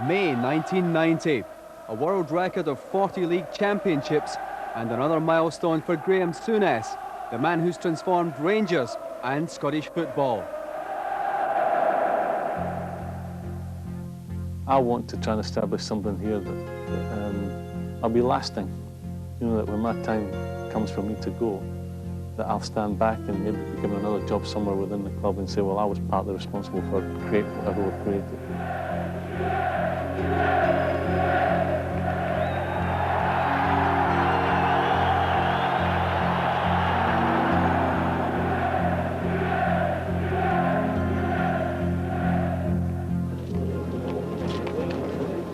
May 1990, a world record of 40 league championships and another milestone for Graham Souness, the man who's transformed Rangers and Scottish football. I want to try and establish something here that I'll be lasting. You know, that when my time comes for me to go, that I'll stand back and maybe be given another job somewhere within the club and say, well, I was partly responsible for creating whatever we've created.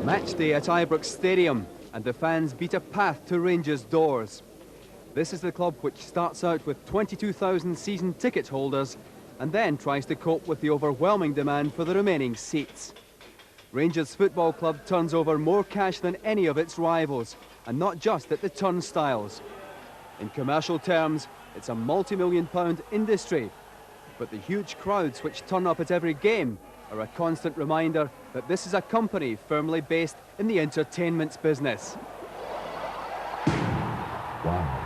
Match day at Ibrox Stadium, and the fans beat a path to Rangers' doors. This is the club which starts out with 22,000 season ticket holders and then tries to cope with the overwhelming demand for the remaining seats. Rangers Football Club turns over more cash than any of its rivals, and not just at the turnstiles. In commercial terms, it's a multi-million-pound industry, but the huge crowds which turn up at every game are a constant reminder that this is a company firmly based in the entertainment business. Wow.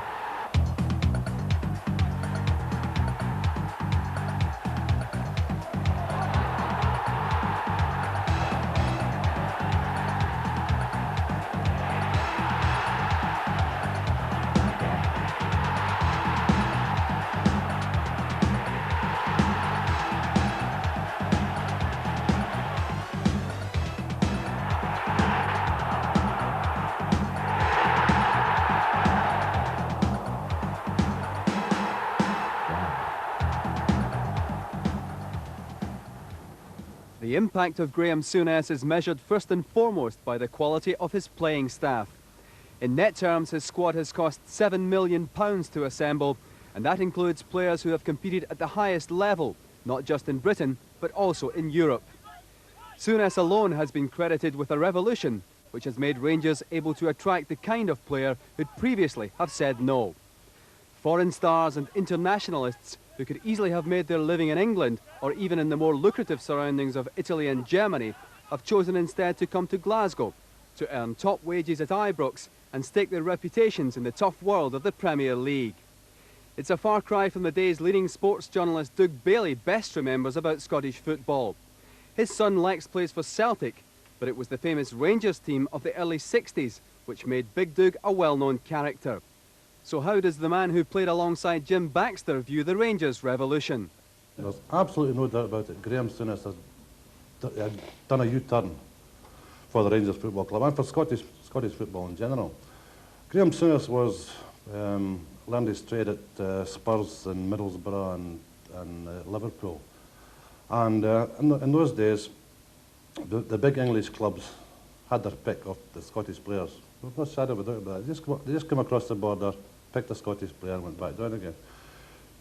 The impact of Graham Souness is measured first and foremost by the quality of his playing staff. In net terms, his squad has cost £7 million to assemble, and that includes players who have competed at the highest level, not just in Britain, but also in Europe. Souness alone has been credited with a revolution, which has made Rangers able to attract the kind of player who'd previously have said no. Foreign stars and internationalists who could easily have made their living in England or even in the more lucrative surroundings of Italy and Germany have chosen instead to come to Glasgow to earn top wages at Ibrox and stake their reputations in the tough world of the Premier League. It's a far cry from the days leading sports journalist Doug Bailey best remembers about Scottish football. His son Lex plays for Celtic, but it was the famous Rangers team of the early 60s which made Big Doug a well-known character. So how does the man who played alongside Jim Baxter view the Rangers revolution? There's absolutely no doubt about it. Graham Souness has done a U-turn for the Rangers Football Club and for Scottish football in general. Graham Souness was learned his trade at Spurs in Middlesbrough and Liverpool. And in those days, the big English clubs had their pick of the Scottish players. There's no shadow of a doubt about it. They just came across the border, picked a Scottish player and went back down again.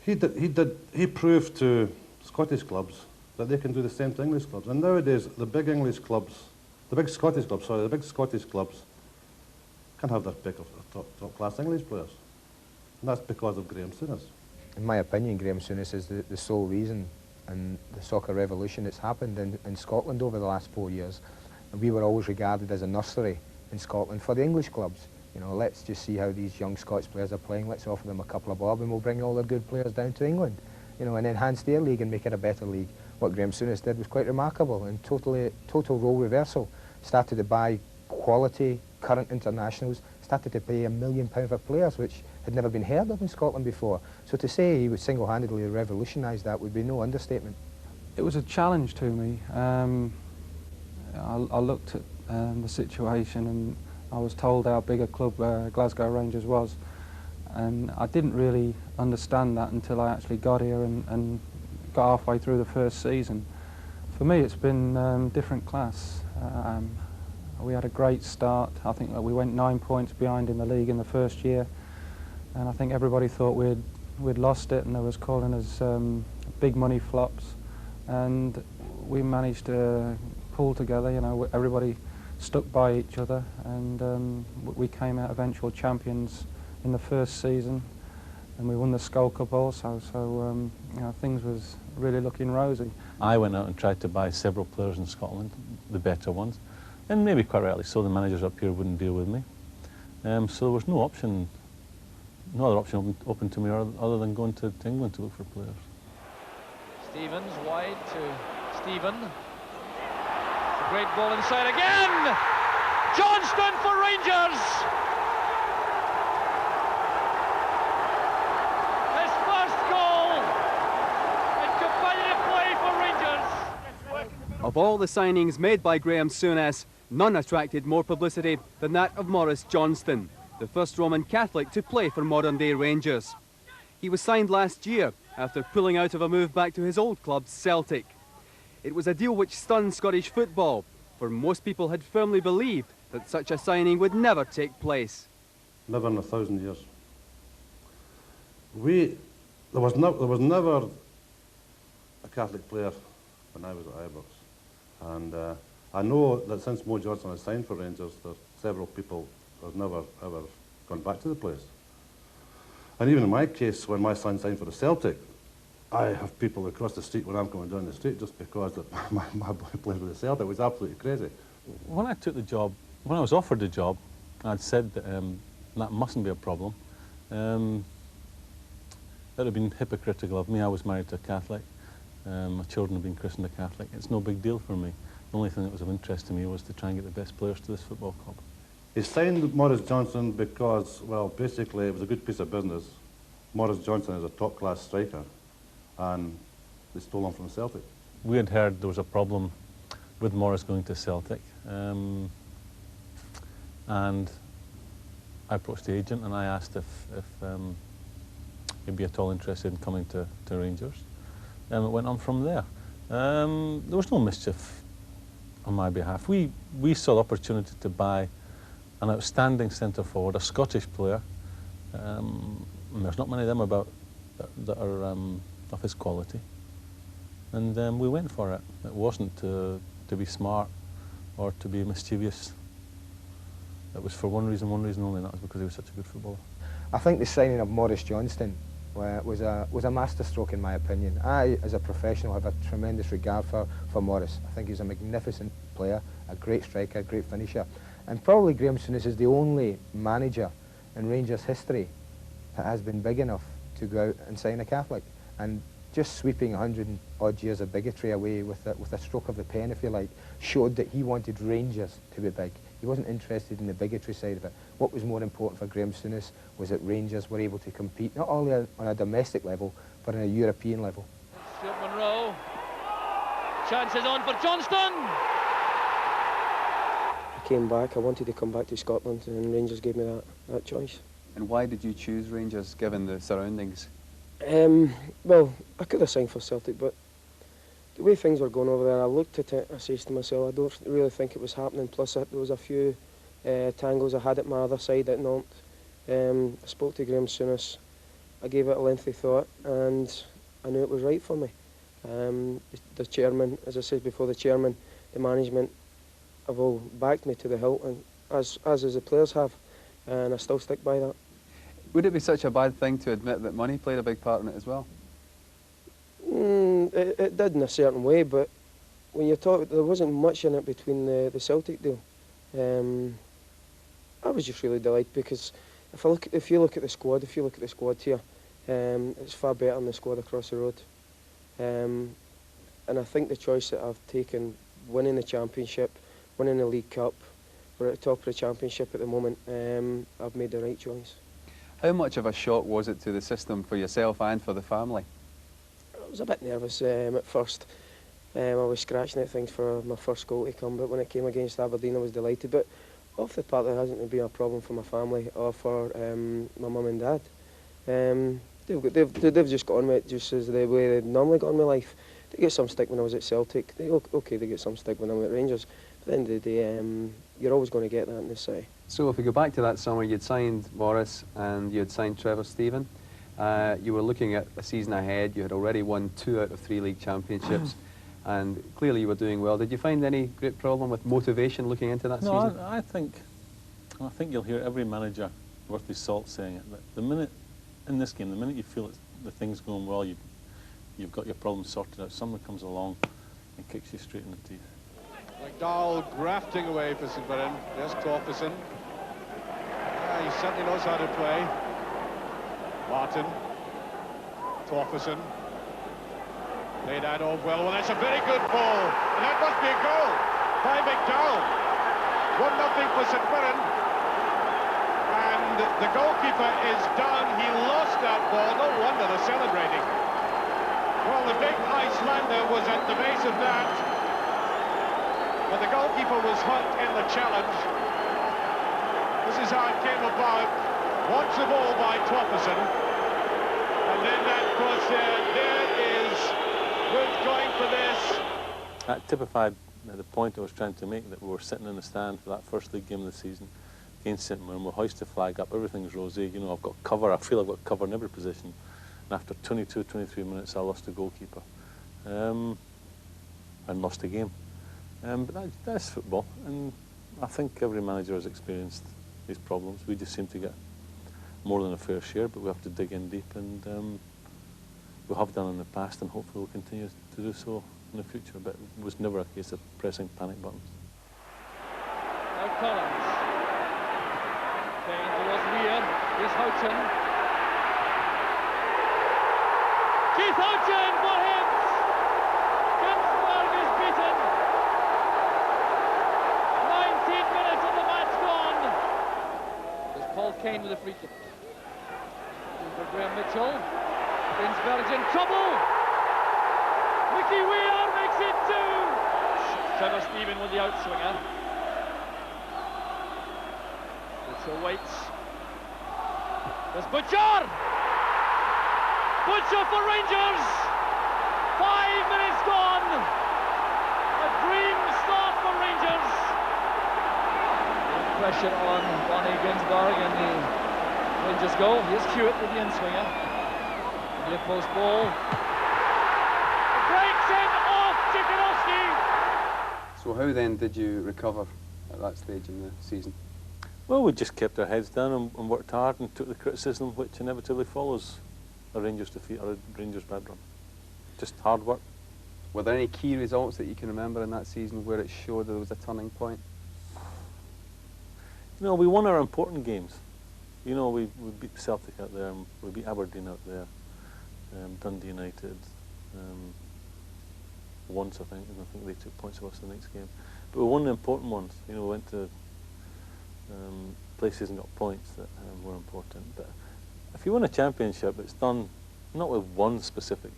He proved to Scottish clubs that they can do the same to English clubs. And nowadays, the big Scottish clubs can have their pick of top-class English players. And that's because of Graham Souness. In my opinion, Graham Souness is the sole reason in the soccer revolution that's happened in Scotland over the last 4 years. And we were always regarded as a nursery in Scotland for the English clubs. You know, let's just see how these young Scots players are playing, let's offer them a couple of bob and we'll bring all the good players down to England, you know, and enhance their league and make it a better league. What Graham Souness did was quite remarkable and total role reversal. Started to buy quality current internationals, started to pay £1 million for players which had never been heard of in Scotland before. So to say he would single-handedly revolutionise that would be no understatement. It was a challenge to me. I looked at the situation and I was told how big a club Glasgow Rangers was, and I didn't really understand that until I actually got here and got halfway through the first season. For me it's been different class. We had a great start. I think that we went 9 points behind in the league in the first year, and I think everybody thought we'd lost it and they was calling us big money flops, and we managed to pull together, you know, everybody stuck by each other, and we came out eventual champions in the first season, and we won the Skull Cup also, so you know, things was really looking rosy. I went out and tried to buy several players in Scotland, the better ones, And maybe quite rightly so, the managers up here wouldn't deal with me. So there was no option, no other option open to me other than going to England to look for players. Stevens wide to Stephen. It's a great ball inside again! Johnston for Rangers! His first goal in competitive play for Rangers! Of all the signings made by Graham Souness, none attracted more publicity than that of Maurice Johnston, the first Roman Catholic to play for modern-day Rangers. He was signed last year after pulling out of a move back to his old club, Celtic. It was a deal which stunned Scottish football, for most people had firmly believed that such a signing would never take place. Never in 1,000 years. There was never a Catholic player when I was at Ibrox. And I know that since Mo Johnson has signed for Rangers, there are several people that have never, ever gone back to the place. And even in my case, when my son signed for the Celtic, I have people across the street when I'm coming down the street just because that my boy played with the Celtic. It was absolutely crazy. When I took the job, when I was offered the job, I'd said that that mustn't be a problem. It would have been hypocritical of me. I was married to a Catholic. My children have been christened a Catholic. It's no big deal for me. The only thing that was of interest to me was to try and get the best players to this football club. He signed Maurice Johnson because, well, basically it was a good piece of business. Maurice Johnson is a top-class striker, and they stole him from Celtic. We had heard there was a problem with Maurice going to Celtic, and I approached the agent and I asked if he'd be at all interested in coming to Rangers, and it went on from there. There was no mischief on my behalf. We saw the opportunity to buy an outstanding centre forward, a Scottish player. And there's not many of them about that are of his quality. And we went for it. It wasn't to be smart or to be mischievous. It was for one reason only, and that was because he was such a good footballer. I think the signing of Maurice Johnston was a masterstroke in my opinion. I, as a professional, have a tremendous regard for Maurice. I think he's a magnificent player, a great striker, a great finisher. And probably Graham Souness is the only manager in Rangers history that has been big enough to go out and sign a Catholic. And just sweeping 100-odd years of bigotry away with a stroke of the pen, if you like, showed that he wanted Rangers to be big. He wasn't interested in the bigotry side of it. What was more important for Graham Souness was that Rangers were able to compete not only on a domestic level, but on a European level. Stuart Monroe. Chances on for Johnston. I came back, I wanted to come back to Scotland, and Rangers gave me that choice. And why did you choose Rangers, given the surroundings? Well, I could have signed for Celtic, but the way things were going over there, I looked at it, I says to myself, I don't really think it was happening. Plus, there was a few tangles I had at my other side at Nantes. I spoke to Graham Souness, I gave it a lengthy thought, and I knew it was right for me. The chairman, as I said before, the chairman, the management have all backed me to the hilt, and as the players have, and I still stick by that. Would it be such a bad thing to admit that money played a big part in it as well? It did in a certain way, but when you talk, there wasn't much in it between the Celtic deal. I was just really delighted because if you look at the squad here, it's far better than the squad across the road. And I think the choice that I've taken, winning the championship, winning the League Cup, we're at the top of the championship at the moment, I've made the right choice. How much of a shock was it to the system for yourself and for the family? I was a bit nervous at first. I was scratching at things for my first goal to come, but when it came against Aberdeen I was delighted. But off the part, there hasn't been a problem for my family or for my mum and dad. They've just got on with it just as the way they'd normally got on with life. They get some stick when I was at Celtic. They get some stick when I'm at Rangers. But at the end of the day, you're always going to get that in this city. So if we go back to that summer, you'd signed Maurice and you'd signed Trevor Stephen. You were looking at a season ahead. You had already won 2 out of 3 league championships. And clearly you were doing well. Did you find any great problem with motivation looking into that season? No, I think you'll hear every manager worth his salt saying it. That the minute, in this game, the minute you feel the thing's going well, you've got your problems sorted out, someone comes along and kicks you straight in the teeth. McDowell grafting away for St Mirren. There's Torferson. He certainly knows how to play. Martin. Torferson. Played that off well. Well, that's a very good ball. And that must be a goal by McDowell. 1-0 for St Mirren. And the goalkeeper is down. He lost that ball. No wonder they're celebrating. Well, the big Icelander was at the base of that. But the goalkeeper was hurt in the challenge. This is how it came about. Wants the ball by Torferson. And then that cross there is Wood going for this. That typified the point I was trying to make, that we were sitting in the stand for that first league game of the season against St Mirren. We'll hoist the flag up, everything's rosy, you know, I've got cover, I feel I've got cover in every position. And after 22, 23 minutes, I lost the goalkeeper and lost the game. But that's football, and I think every manager has experienced these problems. We just seem to get more than a fair share, but we have to dig in deep, and we have done in the past, and hopefully we'll continue to do so in the future, but it was never a case of pressing panic buttons. Now Collins. Playing towards Weir. Here's Houghton. Keith Houghton for Hibs. Ginsberg is beaten. 19 minutes of the match gone. There's Paul Kane with a free kick. For Graham Mitchell. Ginsberg's in trouble. Mickey Weir makes it 2. Trevor Stephen with the outswinger. Mitchell waits. There's Butcher! Butcher for Rangers! 5 minutes gone! A dream start for Rangers! Pressure on Ronnie Ginsberg, and the Rangers go. Here's Hewitt with the inswinger. Near post ball. Breaks in off Tchaikovsky! So how then did you recover at that stage in the season? Well, we just kept our heads down and worked hard and took the criticism which inevitably follows a Rangers defeat or a Rangers bad run. Just hard work. Were there any key results that you can remember in that season where it showed there was a turning point? You know, we won our important games. You know, we beat Celtic out there, and we beat Aberdeen out there, Dundee United, once I think, and I think they took points off us the next game. But we won the important ones. You know, we went to places and got points that were important. But if you win a championship, it's done not with one specific.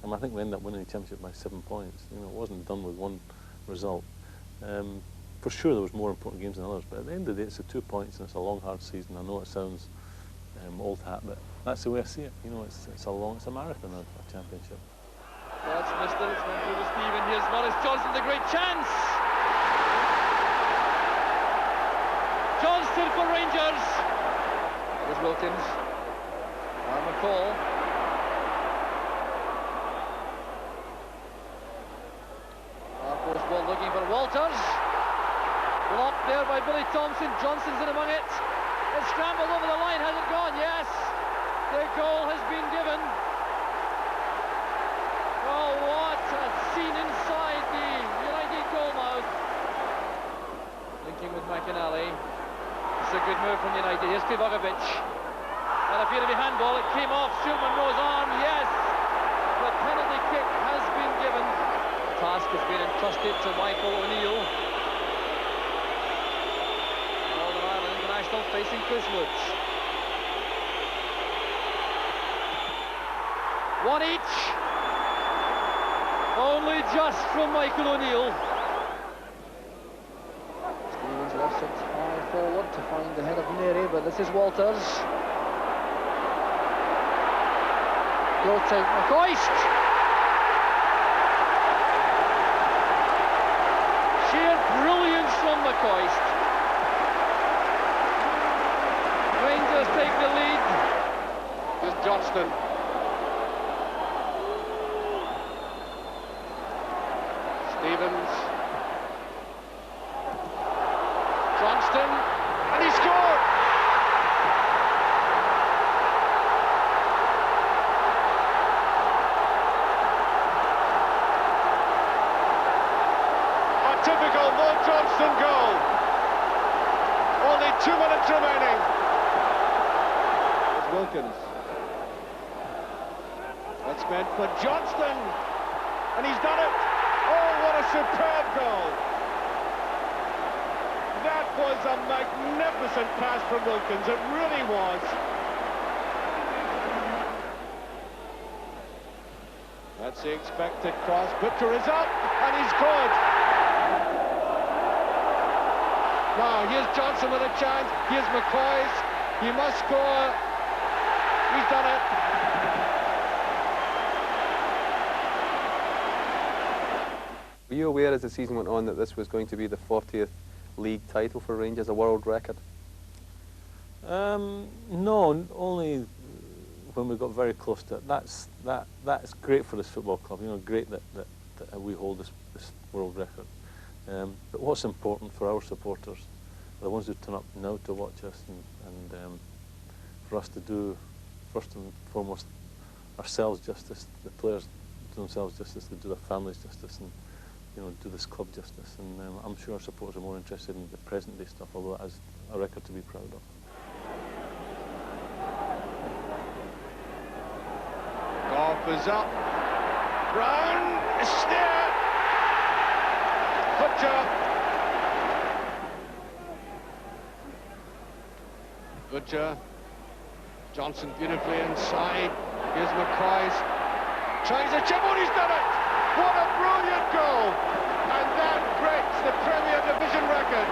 I think we ended up winning the championship by 7 points. You know, it wasn't done with one result. For sure, there was more important games than others. But at the end of the day, it's 2 points, and it's a long, hard season. I know it sounds old hat, but that's the way I see it. You know, it's a marathon, a championship. That's missed it. It's gone through to Stephen. Here's Morris Johnson, the great chance. Johnston for Rangers. There's Wilkins. McCall. Post ball looking for Walters. Blocked there by Billy Thompson. Johnson's in among it. It's scrambled over the line. Has it gone? Yes. The goal has been given. Oh, what a scene inside the United goalmouth. Linking with McInally. It's a good move from United. Here's Krivojevic. That appeared to be handball. It came off Stuart Monroe's arm. Yes. The penalty kick has been given. The task has been entrusted to Michael O'Neill. Northern Ireland International facing Chris Woods. One each. Only just from Michael O'Neill. Stevens left it high forward to find the head of Neri, but this is Walters. Go to McCoist. Sheer brilliance from McCoist. Rangers take the lead. Here's Johnston. Stevens. Johnston. And he scored! A typical Wilkins. That's meant for Johnston, and he's done it. Oh, what a superb goal. That was a magnificent pass from Wilkins, it really was. That's the expected cross. Butcher is up, and he's good. Now, here's Johnson with a chance. Here's McCoy's. He must score. He's done it. Were you aware as the season went on that this was going to be the 40th league title for Rangers, a world record? No, only when we got very close to it. That's great for this football club. You know, great that we hold this world record. But what's important for our supporters, the ones who turn up now to watch us, and for us to do first and foremost ourselves justice, the players do themselves justice, they do their families justice, and do this club justice. And I'm sure our supporters are more interested in the present day stuff, although it is a record to be proud of. Goff is up. Brown, a snare. Butcher. Johnson beautifully inside. Here's McCoy's. Tries a chip, he's done it! What a brilliant goal! And that breaks the Premier Division record.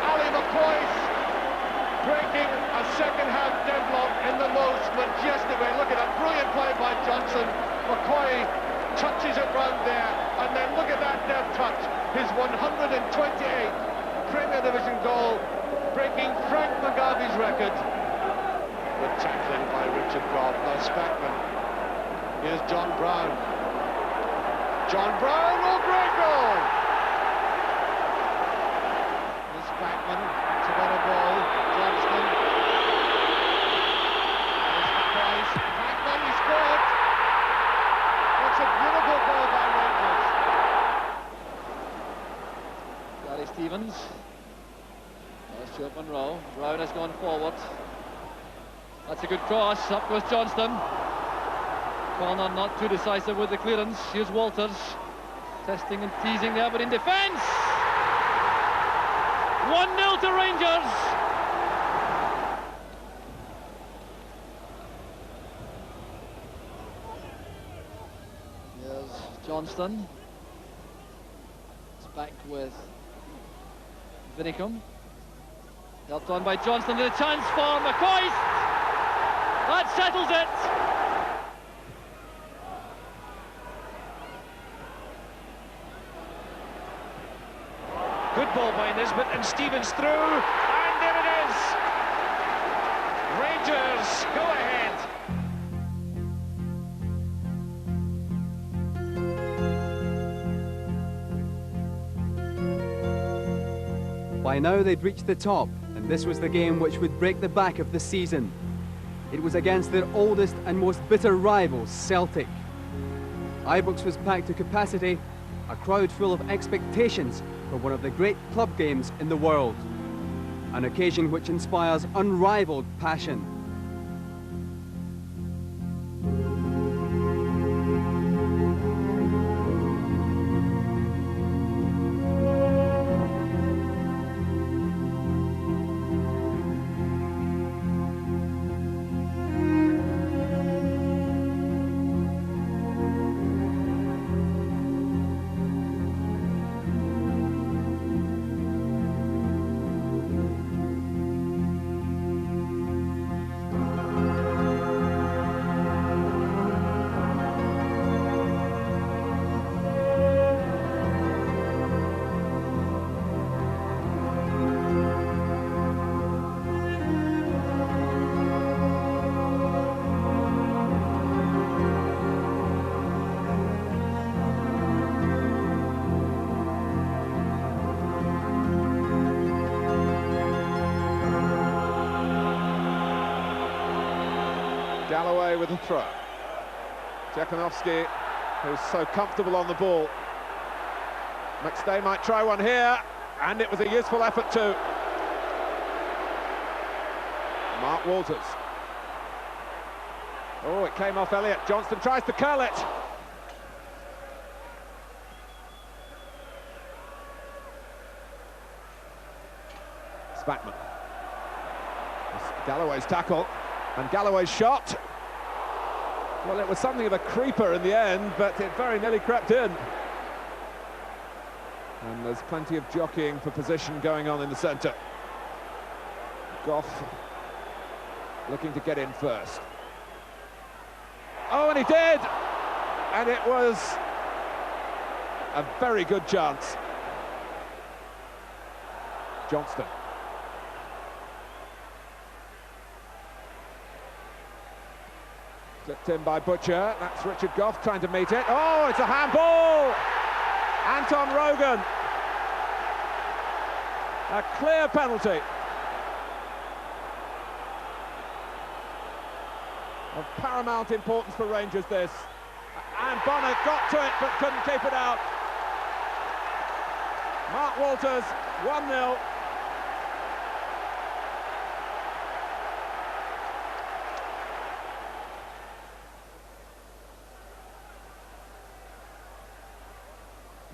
Ali McCoy's breaking a second-half deadlock in the most majestic way. Look at that brilliant play by Johnson. McCoy touches it round there, and then look at that deft touch. His 128th Premier Division goal, breaking Frank Mugabe's record. Good tackling by Richard Goff. Now Spackman. Here's John Brown. John Brown, oh, great goal! Here's Spackman. It's a better ball. Johnston. Here's McCoy. Spackman, he scored! That's a beautiful goal by Rangers. Gary Stevens. There's Stuart Monroe. Brown has gone forward. That's a good cross. Up with Johnston. Corner not too decisive with the clearance. Here's Walters. Testing and teasing there, but in defence. 1-0 to Rangers. Here's Johnston. It's back with Vinicum. Helped on by Johnston with a chance for McCoy. That settles it. Good ball by Nisbet, and Stevens through, and there it is. Rangers go ahead. By now they'd reached the top, and this was the game which would break the back of the season. It was against their oldest and most bitter rivals, Celtic. Ibrox was packed to capacity, a crowd full of expectations for one of the great club games in the world. An occasion which inspires unrivaled passion. Galloway with a throw. Jekanovski, who's so comfortable on the ball. McStay might try one here, and it was a useful effort too. Mark Walters. Oh, it came off Elliott. Johnston tries to curl it. Spackman. Galloway's tackle, and Galloway's shot. Well, it was something of a creeper in the end, but it very nearly crept in. And there's plenty of jockeying for position going on in the centre. Goff looking to get in first. Oh, and he did! And it was a very good chance. Johnston. Flipped in by Butcher. That's Richard Goff trying to meet it. Oh, it's a handball! Anton Rogan. A clear penalty. Of paramount importance for Rangers, this. And Bonner got to it but couldn't keep it out. Mark Walters, 1-0.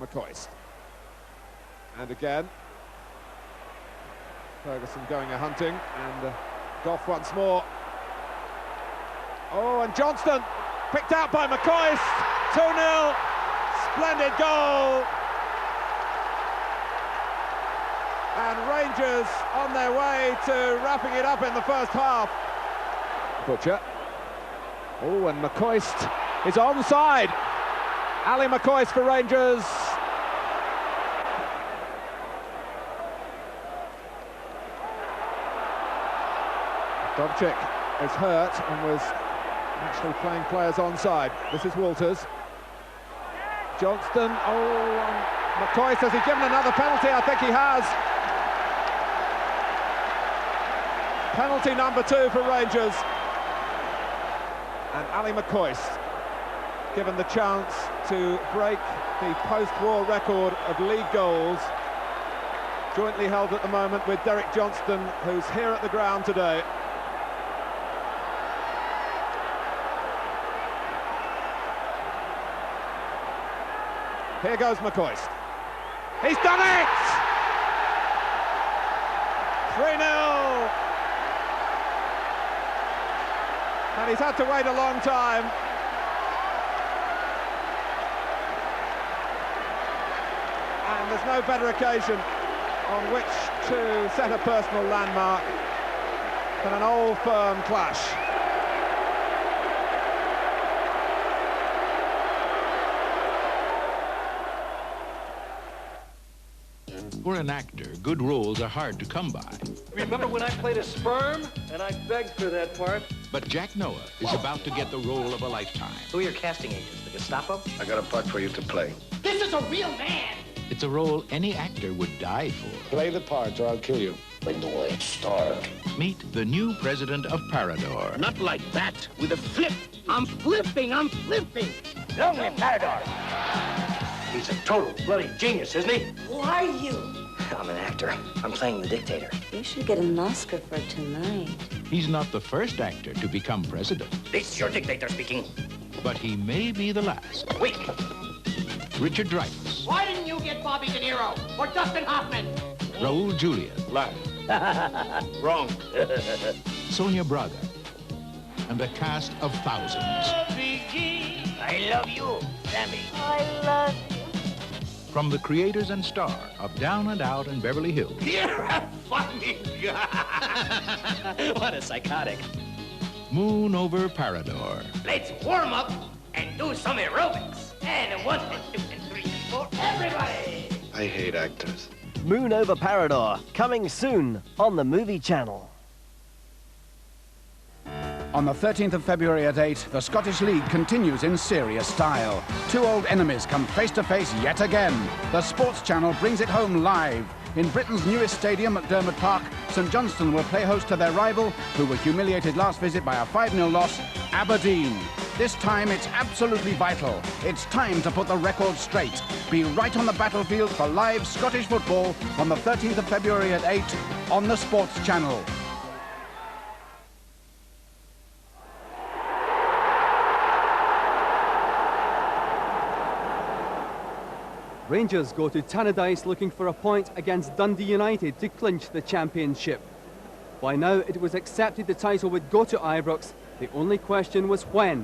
McCoist. And again, Ferguson going a-hunting, and Goff once more. Oh, and Johnston picked out by McCoist. 2-0. Splendid goal. And Rangers on their way to wrapping it up in the first half. Butcher. Oh, and McCoist is onside. Ali McCoist for Rangers. Dovcik is hurt and was actually playing players onside. This is Walters. Johnston, McCoist, has he given another penalty? I think he has. Penalty number 2 for Rangers. And Ali McCoist given the chance to break the post-war record of league goals, jointly held at the moment with Derek Johnston, who's here at the ground today. Here goes McCoist. He's done it! 3-0! And he's had to wait a long time. And there's no better occasion on which to set a personal landmark than an old firm clash. For an actor, good roles are hard to come by. Remember when I played a sperm and I begged for that part? But Jack Noah is about to get the role of a lifetime. Who are your casting agents? The Gestapo? I got a part for you to play. This is a real man! It's a role any actor would die for. Play the part or I'll kill you. Like the way Stark. Meet the new president of Parador. Not like that, with a flip. I'm flipping! Long live Parador! He's a total bloody genius, isn't he? Who are you? I'm an actor. I'm playing the dictator. You should get an Oscar for tonight. He's not the first actor to become president. This is your dictator speaking. But he may be the last. Wait. Richard Dreyfuss. Why didn't you get Bobby De Niro or Dustin Hoffman? Raul Julia. Laugh. Wrong. Sonia Braga. And a cast of thousands. I love you, Sammy. I love you. From the creators and star of Down and Out and Beverly Hills. You're a funny guy. What a psychotic. Moon over Parador. Let's warm up and do some aerobics. And 1 and 2 and 3 and 4, everybody. I hate actors. Moon over Parador, coming soon on the Movie Channel. On the 13th of February at 8, the Scottish League continues in serious style. Two old enemies come face to face yet again. The Sports Channel brings it home live. In Britain's newest stadium at Dermot Park, St Johnstone will play host to their rival, who were humiliated last visit by a 5-0 loss, Aberdeen. This time it's absolutely vital. It's time to put the record straight. Be right on the battlefield for live Scottish football on the 13th of February at 8 on the Sports Channel. Rangers go to Tannadice looking for a point against Dundee United to clinch the championship. By now it was accepted the title would go to Ibrox. The only question was when.